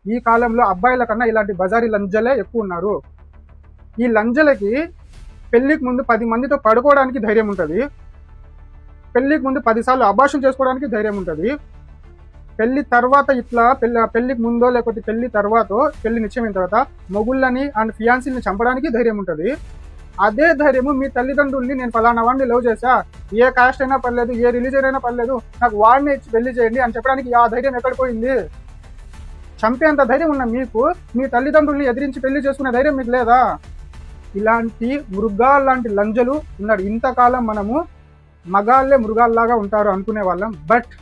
ఈ కాలంలో అబ్బాయిల కన్నా ఇలాంటి బజారీ లంజలే ఎక్కువ ఉన్నారు. ఈ లంజలకి పెళ్లికి ముందు 10 మందితో పడుకోవడానికి ధైర్యం ఉంటుంది, పెళ్లికి ముందు 10 సార్లు అబార్షన్ చేసుకోవడానికి ధైర్యం ఉంటుంది, పెళ్లి తర్వాత ఇట్లా పెళ్లికి ముందో లేకపోతే పెళ్లి తర్వాత పెళ్లి నిశ్చయమైన తర్వాత మొగుళ్ళని అండ్ ఫియాన్సీని చంపడానికి ధైర్యం ఉంటుంది. అదే ధైర్యము మీ తల్లిదండ్రుల్ని నేను ఫలానా వాడిని లవ్ చేశా, ఏ కాస్ట్ అయినా పర్లేదు, ఏ రిలీజన్ అయినా పర్లేదు, నాకు వాడిని ఇచ్చి పెళ్లి చేయండి అని చెప్పడానికి ఆ ధైర్యం ఎక్కడ పోయింది? చంపేంత ధైర్యం ఉన్న మీకు మీ తల్లిదండ్రుల్ని ఎదిరించి పెళ్లి చేసుకునే ధైర్యం మీకు లేదా? ఇలాంటి మృగాల్లాంటి లంజలు ఉన్నారు. ఇంతకాలం మనము మగాళ్ళే మృగాల్లాగా ఉంటారు అనుకునే వాళ్ళం. బట్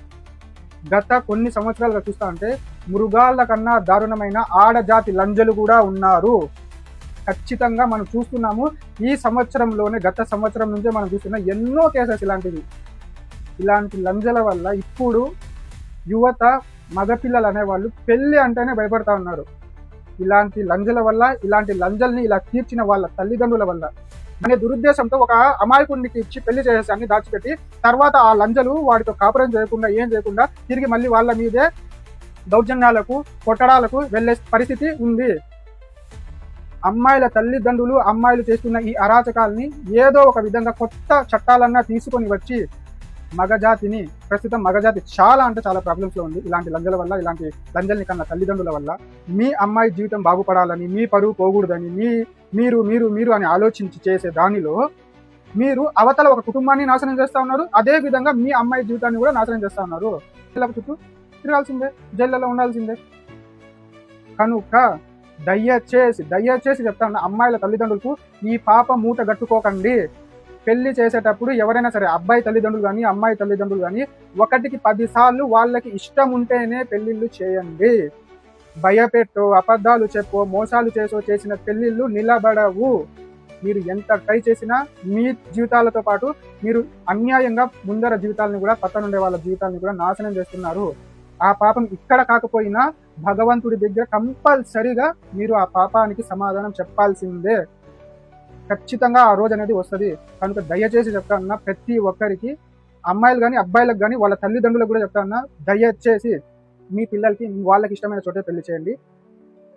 గత కొన్ని సంవత్సరాలుగా చూస్తా ఉంటే మృగాళ్ళ కన్నా దారుణమైన ఆడజాతి లంజలు కూడా ఉన్నారు. ఖచ్చితంగా మనం చూస్తున్నాము. ఈ సంవత్సరంలోనే, గత సంవత్సరం నుంచే మనం చూస్తున్న ఎన్నో కేసెస్ ఇలాంటివి. ఇలాంటి లంజల వల్ల ఇప్పుడు యువత, మగపిల్లలు అనేవాళ్ళు పెళ్లి అంటేనే భయపడతా ఉన్నారు. ఇలాంటి లంజల వల్ల, ఇలాంటి లంజల్ని ఇలా తీర్చిన వాళ్ళ తల్లిదండ్రుల వల్ల అనే దురుద్దేశంతో ఒక అమాయకుడికి ఇచ్చి పెళ్లి చేసేసాన్ని దాచిపెట్టి తర్వాత ఆ లంజలు వాడితో కాపురం చేయకుండా ఏం చేయకుండా తిరిగి మళ్ళీ వాళ్ళ మీదే దౌర్జన్యాలకు, కొట్టడాలకు వెళ్ళే పరిస్థితి ఉంది. అమ్మాయిల తల్లిదండ్రులు, అమ్మాయిలు చేస్తున్న ఈ అరాచకాలని ఏదో ఒక విధంగా కొత్త చట్టాలన్నా తీసుకొని వచ్చి మగజాతిని, ప్రస్తుతం మగజాతి చాలా అంటే చాలా ప్రాబ్లమ్స్లో ఉంది ఇలాంటి లంజల వల్ల, ఇలాంటి లంజల్ని కన్నా తల్లిదండ్రుల వల్ల. మీ అమ్మాయి జీవితం బాగుపడాలని, మీ పరువు పోకూడదని, మీరు మీరు మీరు అని ఆలోచించి చేసే దానిలో మీరు అవతల ఒక కుటుంబాన్ని నాశనం చేస్తూ ఉన్నారు. అదే విధంగా మీ అమ్మాయి జీవితాన్ని కూడా నాశనం చేస్తూ ఉన్నారు. పిల్లల చుట్టూ తిరగాల్సిందే, జైళ్ళలో ఉండాల్సిందే. కనుక దయచేసి చెప్తా ఉన్నా, అమ్మాయిల తల్లిదండ్రులకు ఈ పాప మూట గట్టుకోకండి. పెళ్లి చేసేటప్పుడు ఎవరైనా సరే, అబ్బాయి తల్లిదండ్రులు కానీ అమ్మాయి తల్లిదండ్రులు కానీ 1కి 10 సార్లు వాళ్ళకి ఇష్టం ఉంటేనే పెళ్లిళ్ళు చేయండి. భయపెట్టో, అబద్ధాలు చెప్పో, మోసాలు చేసిన పెళ్లిళ్ళు నిలబడవు. మీరు ఎంత ట్రై చేసినా మీ జీవితాలతో పాటు మీరు అన్యాయంగా ముందర జీవితాలను కూడా, పక్కనుండే వాళ్ళ జీవితాలను కూడా నాశనం చేస్తున్నారు. ఆ పాపం ఇక్కడ కాకపోయినా భగవంతుడి దగ్గర కంపల్సరిగా మీరు ఆ పాపానికి సమాధానం చెప్పాల్సిందే. ఖచ్చితంగా ఆ రోజు అనేది వస్తుంది. కనుక దయచేసి చెప్తా ఉన్నా, ప్రతి ఒక్కరికి, అమ్మాయిలు కానీ అబ్బాయిలకు కానీ వాళ్ళ తల్లిదండ్రులకు కూడా చెప్తా ఉన్నా, దయచేసి మీ పిల్లలకి వాళ్ళకి ఇష్టమైన చోటే పెళ్లి చేయండి.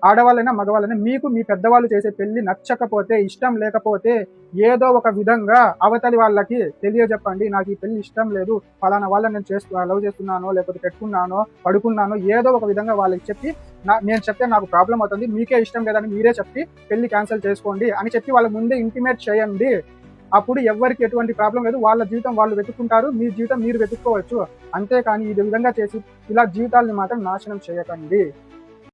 ఆడవాళ్ళైనా మగవాళ్ళైనా మీకు మీ పెద్దవాళ్ళు చేసే పెళ్లి నచ్చకపోతే, ఇష్టం లేకపోతే ఏదో ఒక విధంగా అవతలి వాళ్ళకి తెలియజెప్పండి. నాకు ఈ పెళ్లి ఇష్టం లేదు, ఫలానా వాళ్ళని నేను లవ్ చేస్తున్నానో, లేకపోతే పెట్టుకున్నానో, పడుకున్నానో, ఏదో ఒక విధంగా వాళ్ళకి చెప్పి నేను చెప్తే నాకు ప్రాబ్లం అవుతుంది, మీకే ఇష్టం లేదని మీరే చెప్పి పెళ్లి క్యాన్సిల్ చేసుకోండి అని చెప్పి వాళ్ళ ముందే ఇంటిమేట్ చేయండి. అప్పుడు ఎవరికి ఎటువంటి ప్రాబ్లం లేదు, వాళ్ళ జీవితం వాళ్ళు వెతుక్కుంటారు, మీ జీవితం మీరు వెతుక్కోవచ్చు. అంతేకాని ఈ విధంగా చేసి ఇలా జీవితాలని మాత్రం నాశనం చేయకండి.